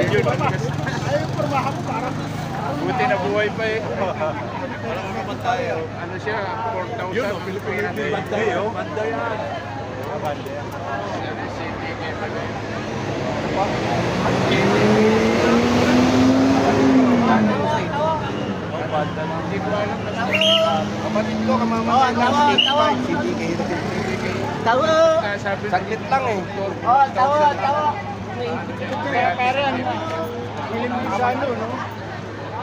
Yun, buti na buhay pa eh. Alam mo naman tayo. Ano siya, 4,000 Yun, Pilipinas. banda yun. Banda yan. Banda yan. Hindi ko alam. Kapatid ko, kamamatay na. Tawa! Saglit lang eh. Tawa! Kaya parang Ilimisano, no?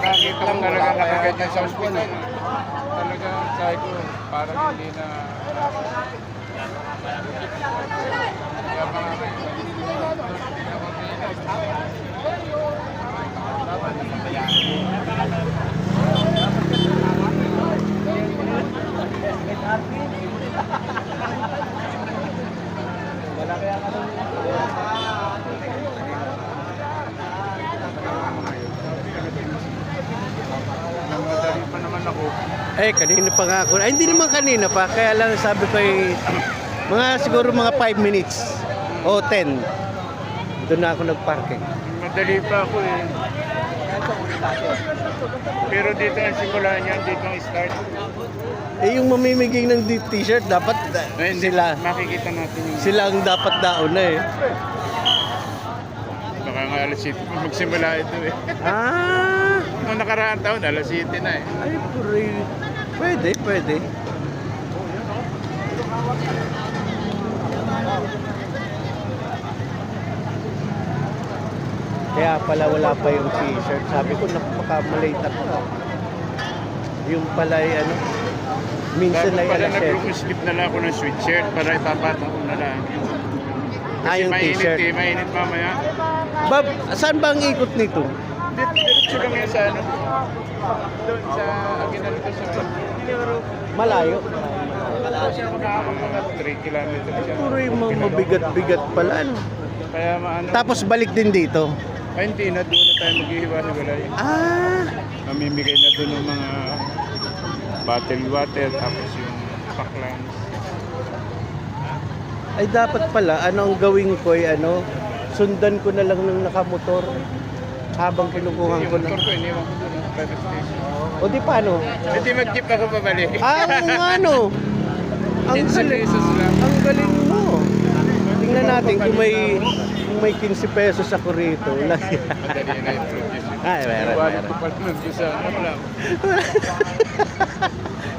Bakit lang talaga nakaganyan sa hospital? Talaga, sabi ko, parang hindi na... Kaya mga Wala kaya ka nun. Nagmadali pa naman ako. Kanina pa nga ako. Ay, hindi naman kanina pa. Kaya lang sabi ko mga siguro mga 5 minutes o 10. Doon na ako nagparking. Madali pa ako eh. Pero dito ang simula niya, dito ang start. Yung mamimigay ng t-shirt, dapat sila. Makikita natin yung... Sila ang dapat daon na eh. Baka nga alas 7 pa magsimula ito eh. Noong nakaraang taon, alas 7 na eh. Ay, puri. Pwede. Kaya pala wala pa yung t-shirt. Sabi ko, napaka-malate ako. Yung pala minsan Dapat ay pala alas 7. nag-slip na lang ako ng sweatshirt para ipapatong ko na lang. Yung t-shirt. Mainit mamaya. Bab, saan ba ang ikot nito? Diretso lang yan sa ano. Doon sa Aguinaldo ko sa... Malayo. Siya makakapag mga 3 kilometers siya. Puro yung mga mabigat-bigat pala. Ano? Kaya maano... Tapos balik din dito. Ay hindi na, doon na tayo maghihiwa-hiwalay. Mamimigay na doon ng mga bottled water, tapos yung pack lines. Ay dapat pala, ang gawin ko ay sundan ko na lang ng nakamotor habang kinukuhan ko Yung na. motor ko, iniwan ko doon, private station. O di paano? Hindi mag-jeep ako pabalik. Ang 15 galing. pesos lang. Ang galing mo. Tingnan natin kung may 15 pesos ako rito. Madali na i-produce. Ay, meron. Iwanan ko pala nun doon sa ano lang.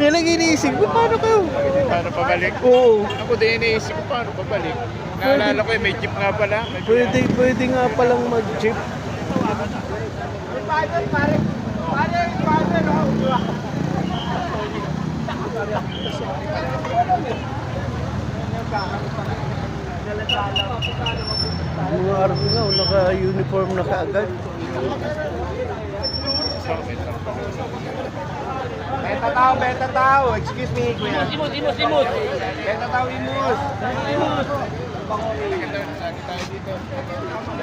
Yan ang iniisip ko. Paano kayo? Paano pabalik? Oo. Ako din iniisip ko paano pabalik. Naalala ko may jeep nga pala. Pwede nga palang mag-jeep. Mga arko nga, naka-uniform na kaagad. Beta tao. Excuse me, kuya. Imus. Beta tao, imus.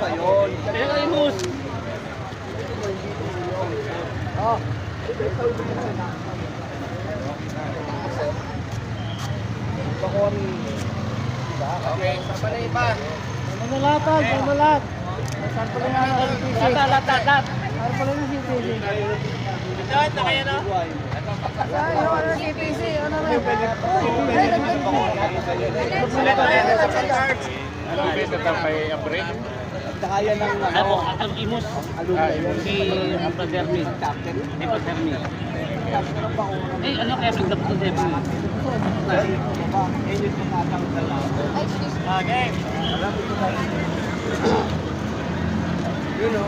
Ayun. Imus. Okay, saan pa na iba? Mamalat. Saan pa na yung CTC? Lahat. Saan pa na yung CTC? Lahat na kaya na? Yung CTC, ano na yun? Ano ba ito tapay abre? Kaya ng Imus. Si Padermi. Si Padermi. Ano kaya pagdap sa Debbie? Okay. Yun o.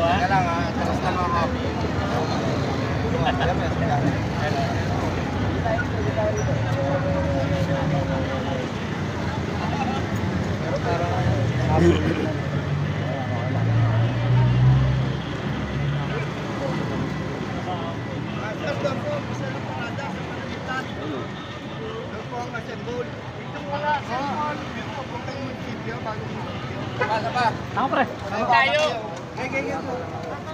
Kaya lang ha, taras lang ako. Pero parang Ako pre. tayo.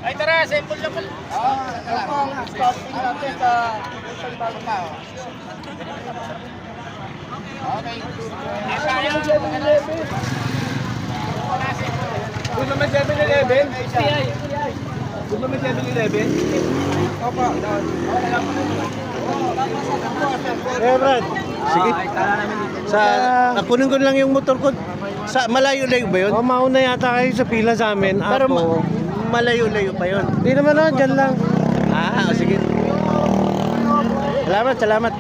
Ay tara, sample na po. Ito ang stopping natin sa isang bago na. Okay. Tayo. Doon naman 7-Eleven? Doon naman 7-Eleven? Eh, Brad. Sige. Sa, kunin ko lang yung motor ko. Sa, malayo-layo ba yun? O, mauna yata kayo sa pila sa amin. Pero Ako. malayo-layo pa yun. Hindi naman na, dyan lang. Ah, sige. Salamat, salamat.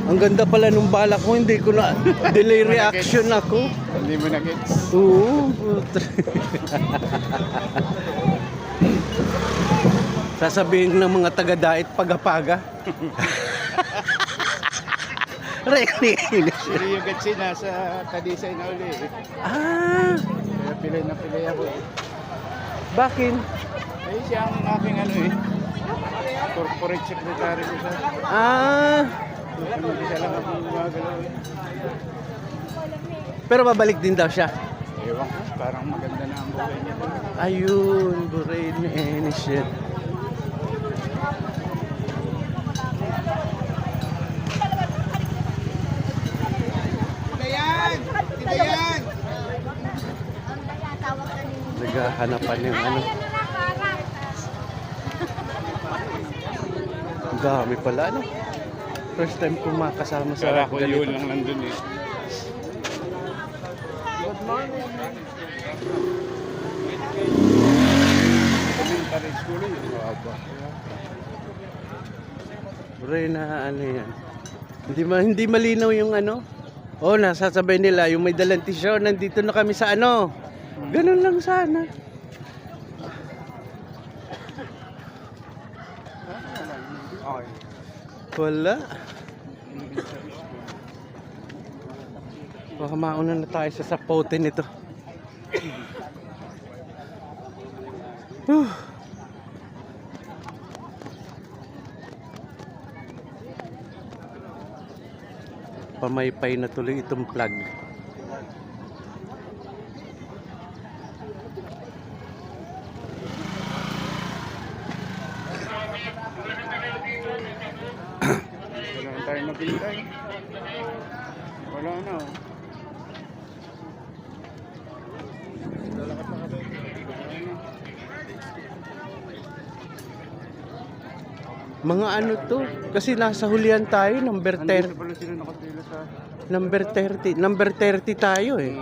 Ang ganda pala nung balak ko, hindi ko na delay reaction ako. Hindi mo na-gets. Oo. Sasabihin ng mga taga-dait pagapaga. Recognition. Hindi yung gets nasa Tadisay na uli. Ah, Kaya pilay na pilay ako. bakit? Eh, siya ang aking corporate secretary ko sa... Ah, Isa lang ako gumagalaw eh. pero babalik din daw siya. Ewan ko, parang maganda na ang buhay niya. Ayun, buray ni any shit. Naghahanapan yung ano. Ang dami pala, ano? First time ko makasama sa Kala ko ganito. yun lang nandun eh. Elementary school eh. Waba. Buray na ano yan. Hindi malinaw yung ano. Oh, nasasabay nila yung may dalang t-shirt, nandito na kami sa ano. Ganun lang sana. Okay. Wala. Baka mauna na tayo sa sapote nito. Pamaypay na tuloy itong plug. Wala na tayo maghintay. Wala na oh. Mga ano to? Kasi nasa hulihan tayo, number Andito 30. pala sila nakatila sa... Number 30. Number 30 tayo eh.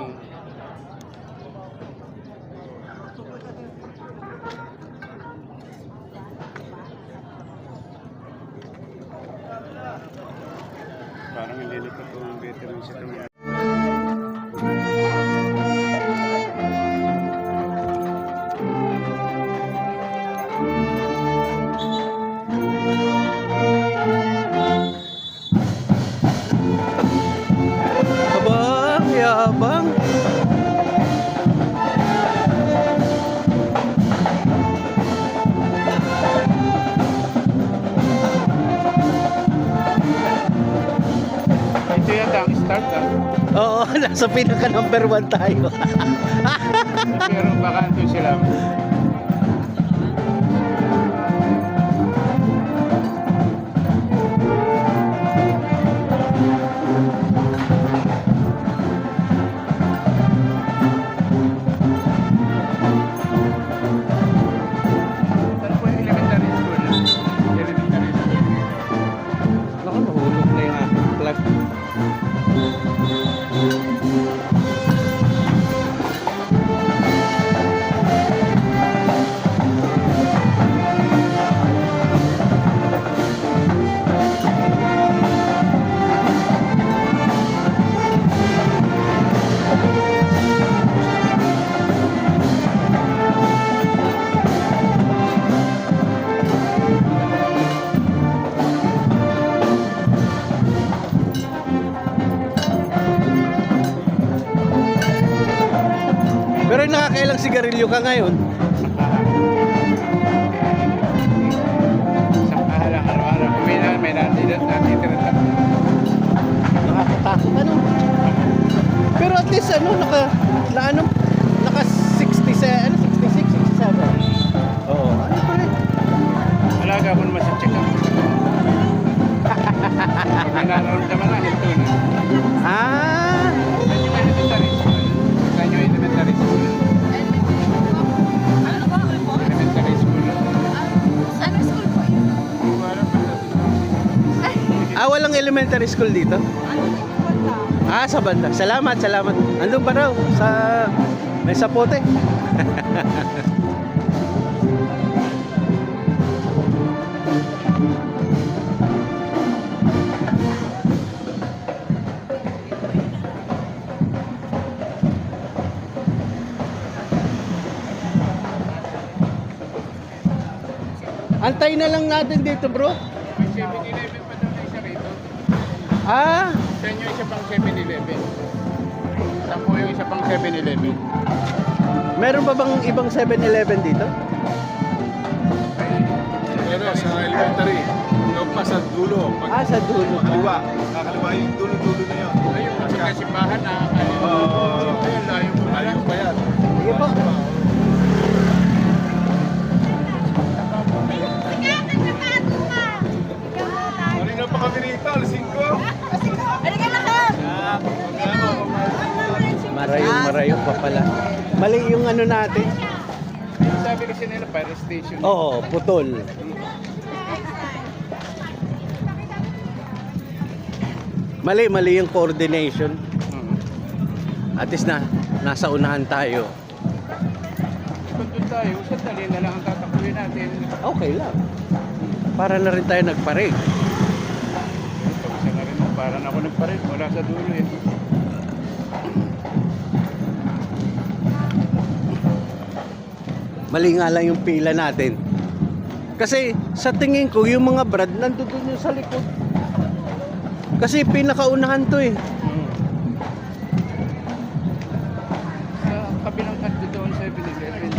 Parang hindi na ito ang veteran sa kanya. Abang, yabang. Ito yata ang start ah. Oo, nasa pinaka number 1 tayo. Pero baka nandun sila. Ano po yung elementary school? Elementary school. Naku, nahulog na yung aking plug. magsigarilyo ka ngayon. Isang kahalang araw-araw. May natitira tatlo. Nakakatakot ano. Pero at least ano, naka 66, 67. Oo. Ano pa rin? Alaga ko naman sa check-up. Pag may nararamdaman na, ito na. Ah, Saan yung elementary school? Elementary school. Ano school po yun? Hindi ko alam basta walang elementary school dito? Sa banda. Salamat. Andun pa raw may sapote. Antay na lang natin dito, bro. may 7-Eleven pa daw na isa rito. Ah, Saan yung isa pang 7-Eleven? Saan po yung isa pang 7-Eleven? meron pa bang ibang 7-Eleven dito? Pero sa elementary, ikaw pa sa dulo. Pag Sa dulo. kaliwa, kakaliwa yung dulo-dulo na yun. Ayun, kasi kasimbahan na. Ayun, layo po. Layo pa yan. Sige po. Marino pa kami rito, alas 5. Halika na ka! Marayong pa pala. Mali yung ano natin. Yung sabi kasi nila, fire station. Oo, putol. Mali yung coordination. At least nasa unahan tayo. Kung doon tayo, sandali na lang ang tatakuin natin. Okay lang. Para na rin tayo nagparig. Tapos na rin, parang ako nagparin mula sa dulo eh. Mali nga lang yung pila natin. Kasi sa tingin ko, yung mga brad nandun yung sa likod. Kasi pinakaunahan to eh. Sa kabilang kanto doon sa 7-Eleven.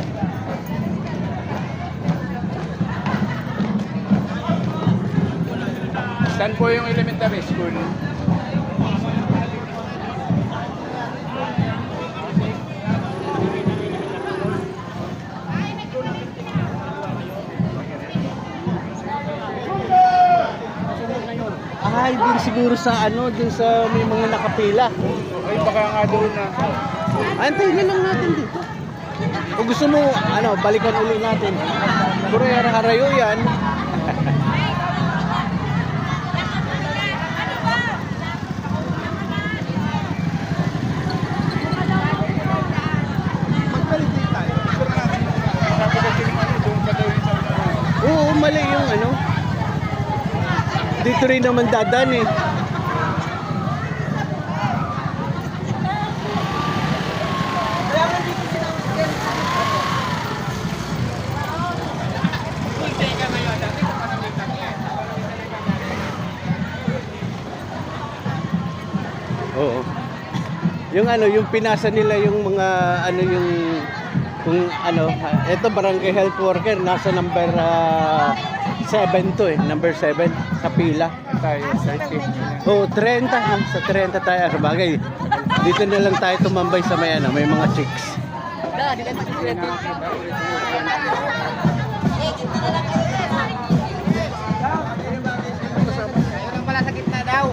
Saan po yung elementary school? Ay, din siguro sa dun sa may mga nakapila. Ay, baka nga doon na. Antayin na lang natin dito. Kung gusto mo, balikan ulit natin. Puro harayo yan. Sabi kasi yung doon pa daw yung sa Oo, mali yung Dito rin naman dadan eh. Oo. Yung pinasa nila yung mga ito barangay health worker nasa number 7 to number 7 sa pila. tayo, sa safety na. Oh, 30 sa 30 tayo sa bagay. Dito na lang tayo tumambay sa may mga chicks. Hindi nakakita ulit yung upuan natin. Ayun pala sa gitna daw.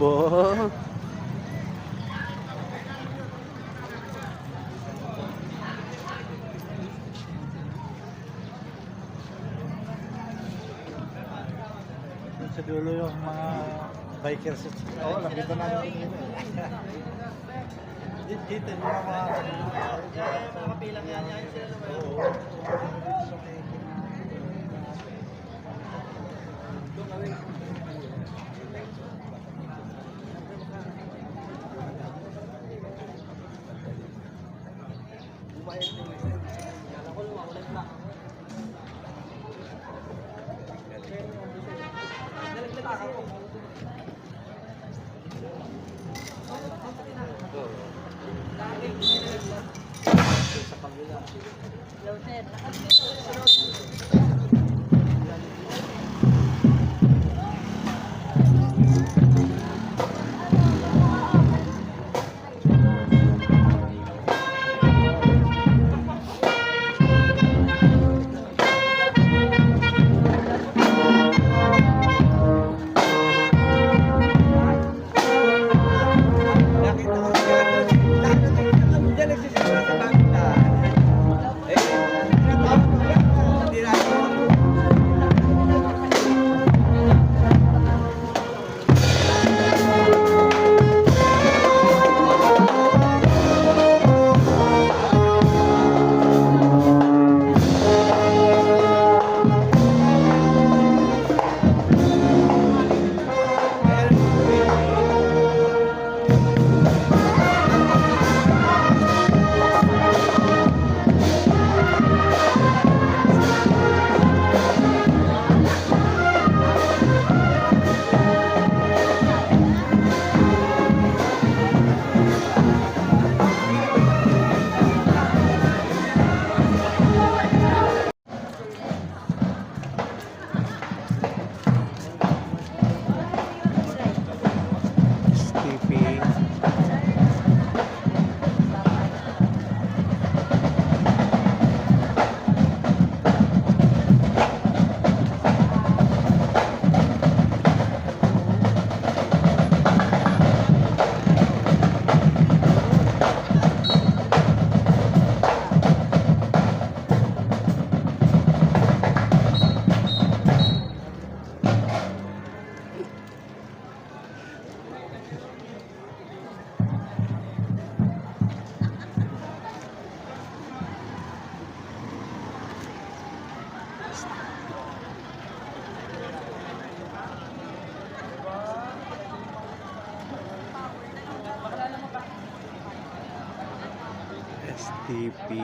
Bo. Sa dulo yung mga bikers. Oo, nakita namin yun. Dito, yung mga pilang yan sila. Oo. Stiffy.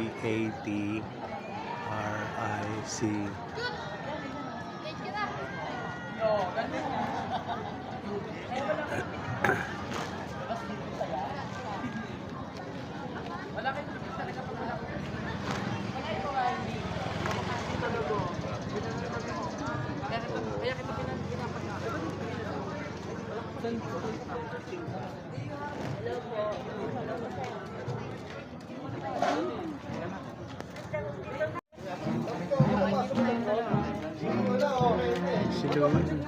STPATRIC. Silong.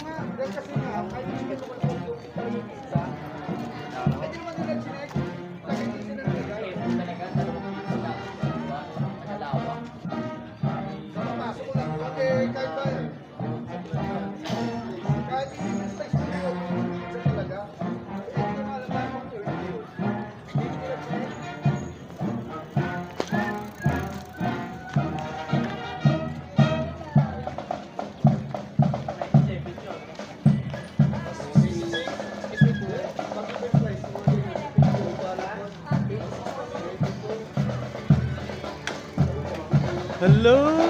Hello?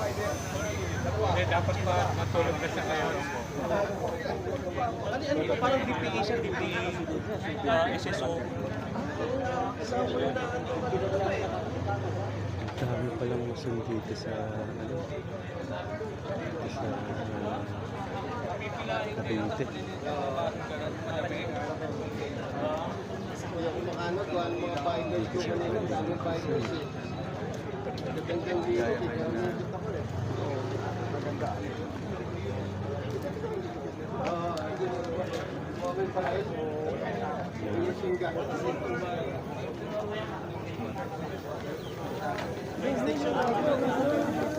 Hindi, dapat pa matulog na siya kayo. Ano ba? Parang DPE siya, DPE. SSO. Dami palang masun dito sa ano, dito sa Cavite. Dito siya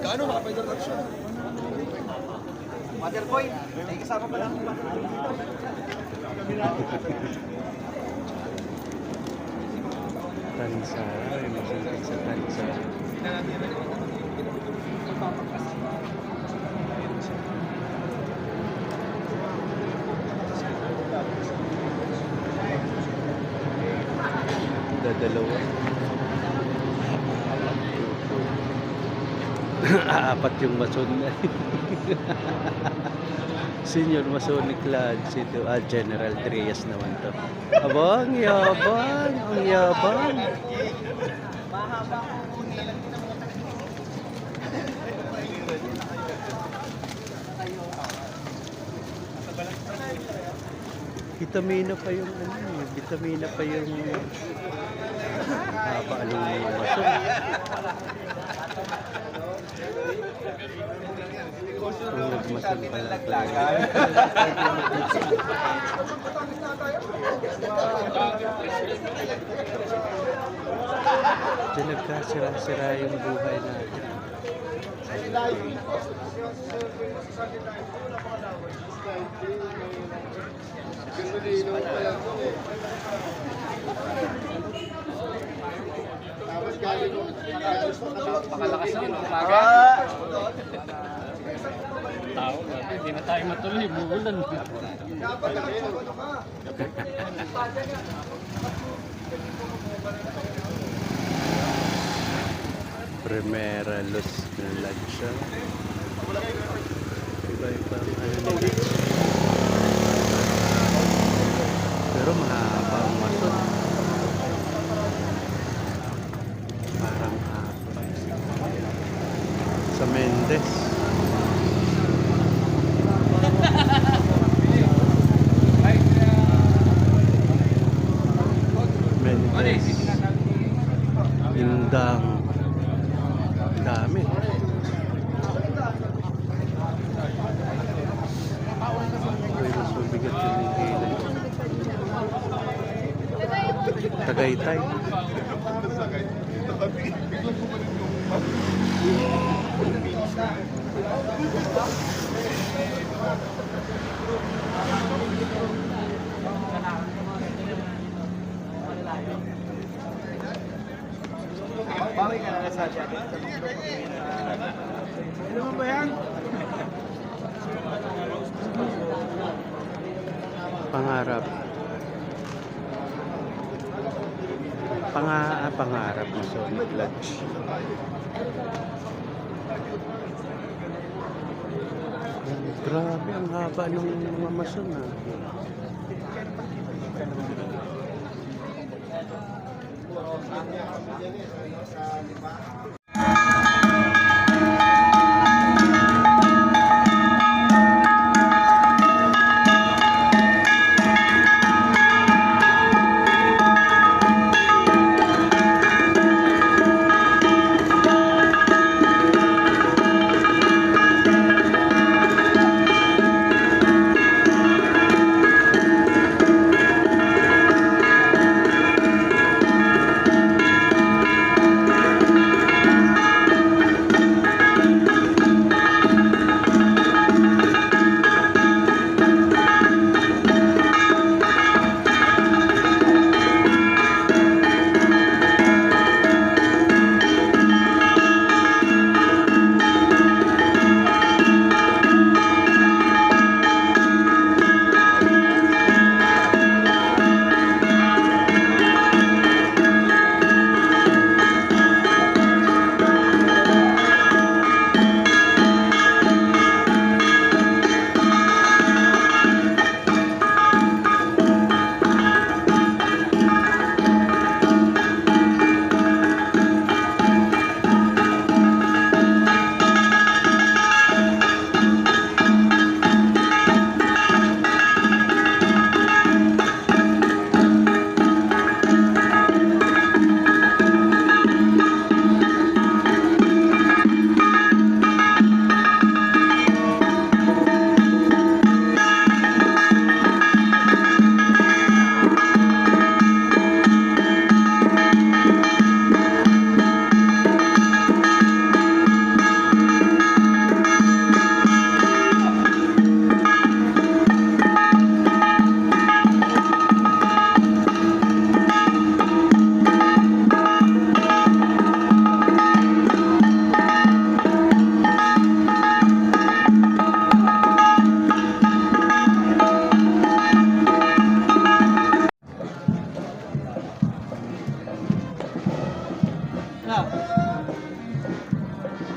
Kaano mga federation? Motherboy, may kasama pa lang. Tansara, may masun din sa Tansara. Dadalawa. Apat yung mason na. Senior Masonic Lodge ito. General Trias naman to. Abang, yabang. Ang yabang. Vitamina pa yung ano, vitamina pa yung paalong mga mason. Kung nagmason pala diyan nagkasira-sira yung buhay natin. Pakalakas yun, umaga. Tao, hindi na tayo matuloy, buulan. Primera Luz na Lansya. Iba-iba ang ano nila. Pero mahaba ang mason. Parang haba. Sa Mendez. Mendez. Indang. Dami. Ay, mas mabigat yung hihilay. Tagaytay. Bawi ka na sa dyan. Ano mo ba yan? Pangarap. Pangarap Masonic Lodge. Grabe, ang haba ng mga mason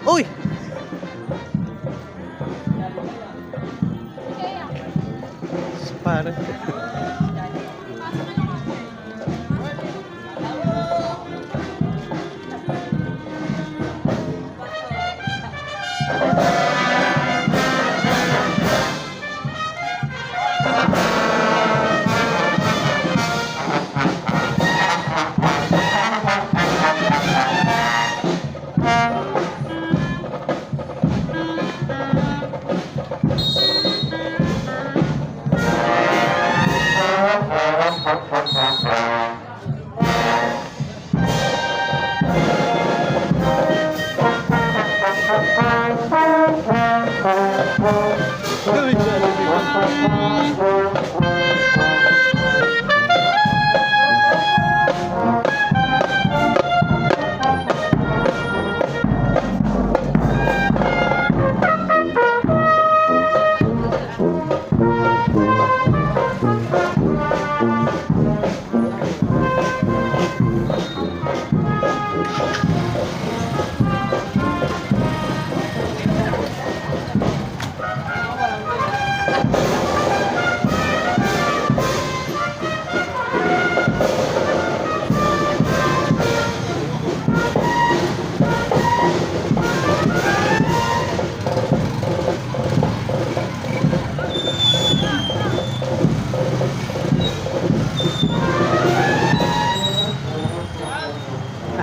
Uy! Parang...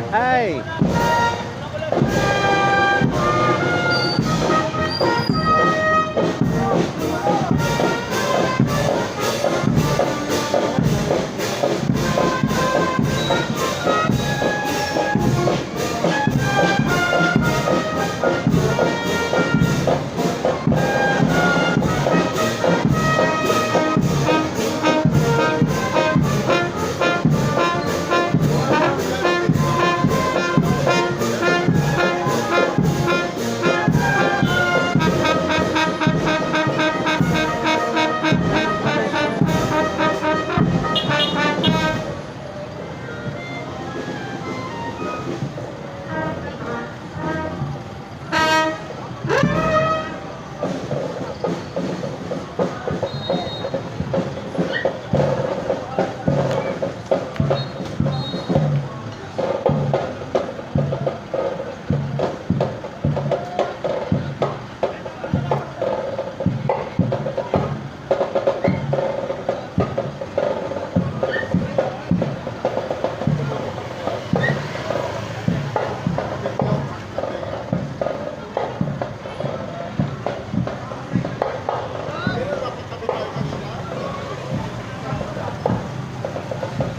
Hi!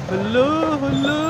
Hello, hello.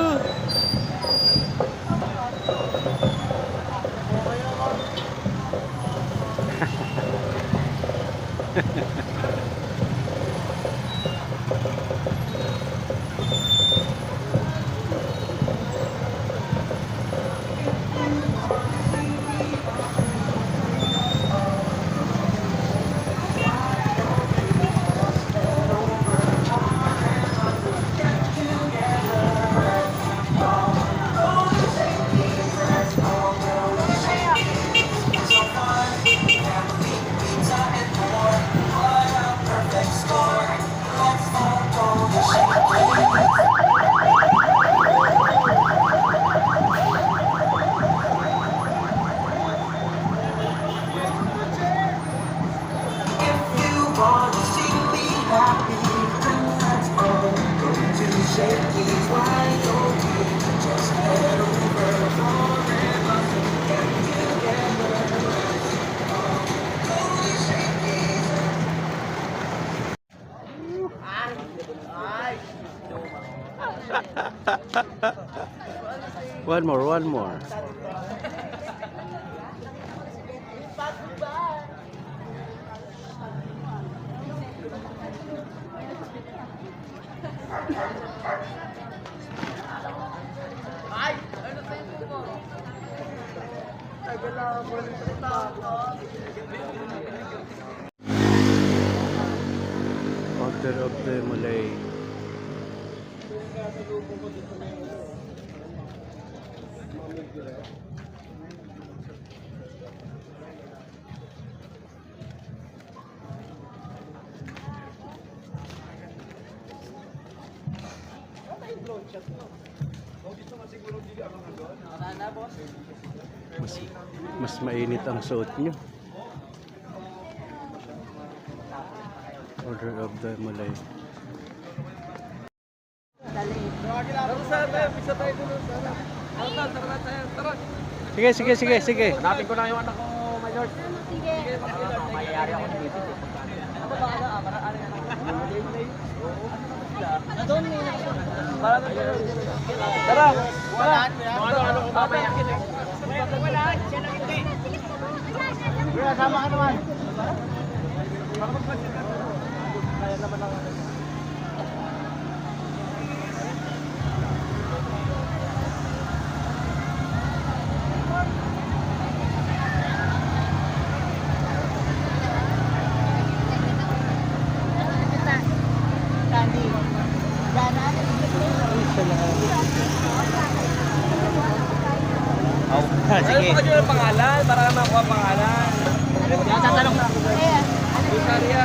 One more, one more. Order of the Malay. Mas mainit ang suot nyo. Order of the Malay. Sige, sige, sige, sige. Hanapin ko lang yung anak ko, Major. Sige. Mayayari ako dito. Tara! Ano ko mamaya? Kuya, sama ka naman. Candy. Dana. Sige. Ano yung pangalan? Para makuha pangalan. Yan, tatanong na. Busaria.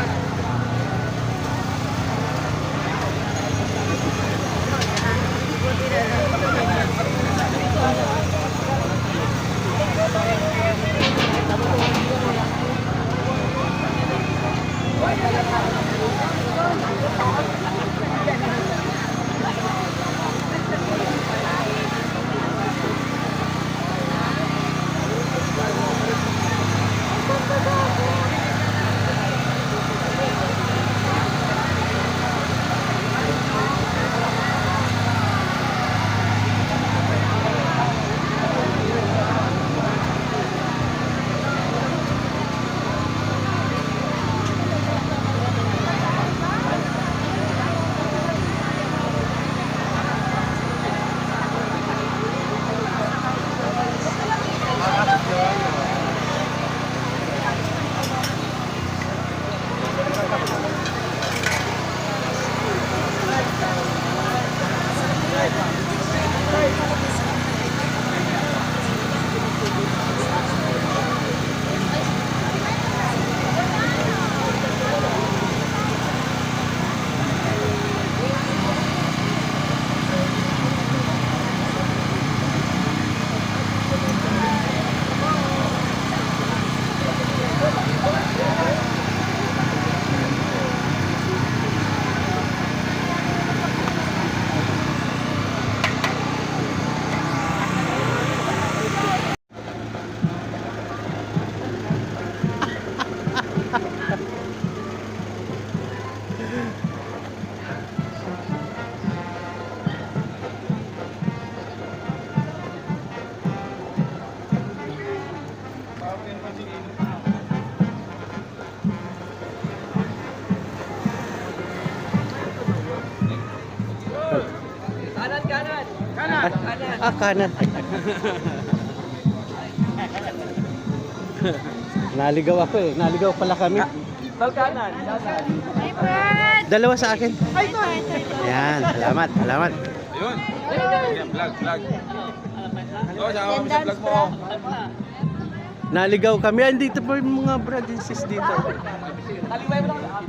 Ah, kanan. Naligaw ako eh. Naligaw pala kami. Kanan. Dalawa sa akin. Yan, salamat, salamat. Ayun. Yan, vlog. Oo, sama kami sa vlog mo. Naligaw kami. Andito pa yung mga brothers and sisters dito. Kaliway mo lang.